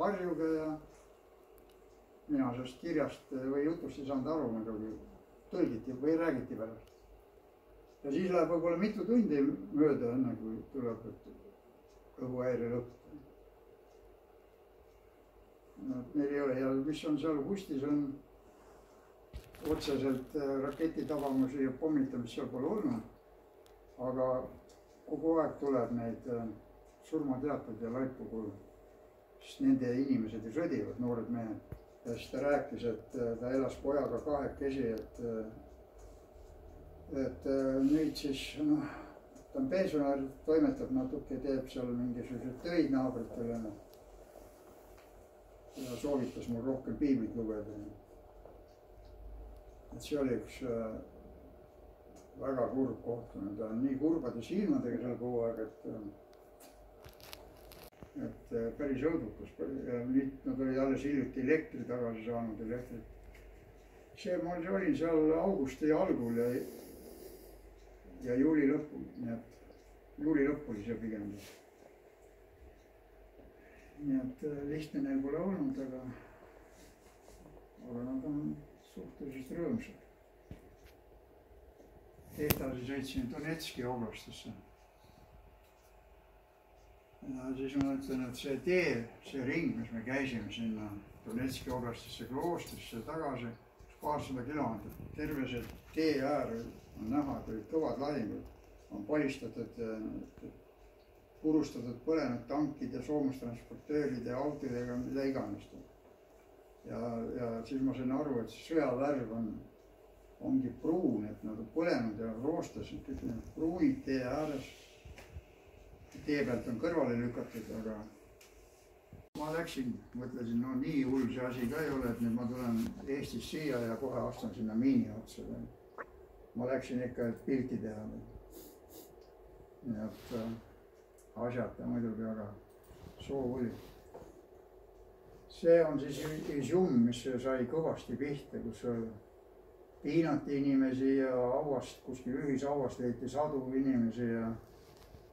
varjuge ja mina sellest kirjast või jutust ei saanud aru, muidugi tõlgiti või räägiti pärast. Ja siis läheb võib-olla mitu tundi mööda, enne kui tuleb õhuhäire lõpp. Meil ei ole ja mis on seal Hustis on otseselt raketitabamusi ja pommitamist seal pole olnud, aga kogu aeg tuleb neid surmateateid ja laipu kuulda, sest nende inimesed ju sõdivad, noored mehed. Ja siis ta rääkis, et ta elas pojaga kahekesi, et nüüd siis, noh, ta on pensionär, toimetab natuke, teeb seal mingisuguseid töid naabritele ja soovitas mul rohkem piiblit lugeda. Et see oli üks väga kurb kohtumine, ta on nii kurbade silmadega seal kogu aeg, et päris õudukas. Nüüd nad olid alles hiljuti elektri tagasi saanud, elektrit. Ma olin seal augusti algul ja juuli lõpul, nii et juuli lõpp oli see pigem. Nii et lihtne neil pole olnud, aga nad on suhteliselt rõõmsad. Edasi sõitsin Donetski oblastisse. Ja siis ma ütlen, et see tee, see ring, mis me käisime sinna Donetski oblastisse kloostrisse tagasi, 200 kilomeetrit, terve see tee äär on näha, et olid kõvad lahingud, on polistatud, purustatud põlenud tankid ja soomustransportöörid ja autodega, mida iganes. Ja siis ma sain aru, et sõjavärv ongi pruun, et nad on põlenud ja roostasid, kõik need pruunid tee ääres. Tee pealt on kõrvale lükatud, aga ma läksin, mõtlesin, no nii hull see asi ka ei ole, et nüüd ma tulen Eestis siia ja kohe astun sinna miini otsa. Ma läksin ikka, et pilti teha. Nii et asjata muidugi, aga soov oli. See on siis Izjum, mis sai kõvasti pihta, kus piinati inimesi ja auast, kuskil ühisauast leiti sadu inimesi ja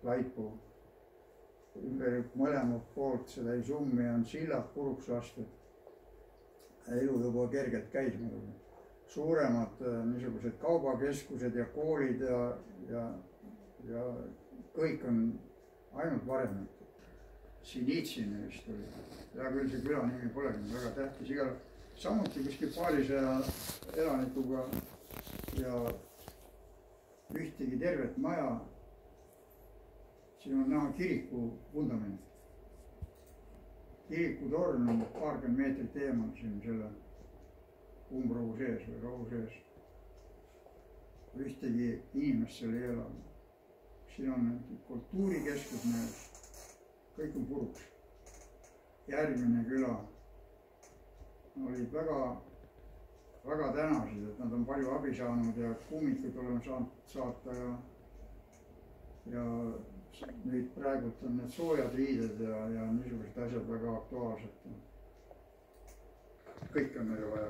laipu. Ümber mõlemalt poolt seda Izjumi on sillad puruks lastud. Elu juba kergelt käis muidugi. Suuremad niisugused kaubakeskused ja koolid ja kõik on ainult varem. Sinitsini vist oli. Ja küll see küla nimi polegi väga tähtis. Samuti kuskil paarisaja elanikuga ja ühtegi tervet maja. Siin on näha kiriku vundament. Kiriku torn on paarkümmend meetrit eemal siin selle umbrohu sees või rohu sees. Ühtegi inimest seal ei ela. Siin on kultuurikeskus näes. Kõik on puruks. Järgmine küla olid väga tänasid, et nad on palju abi saanud ja kummikuid oleme saanud saata ja nüüd praegult on need soojad riided ja niisugused asjad väga aktuaalsed. Kõik on meile vaja.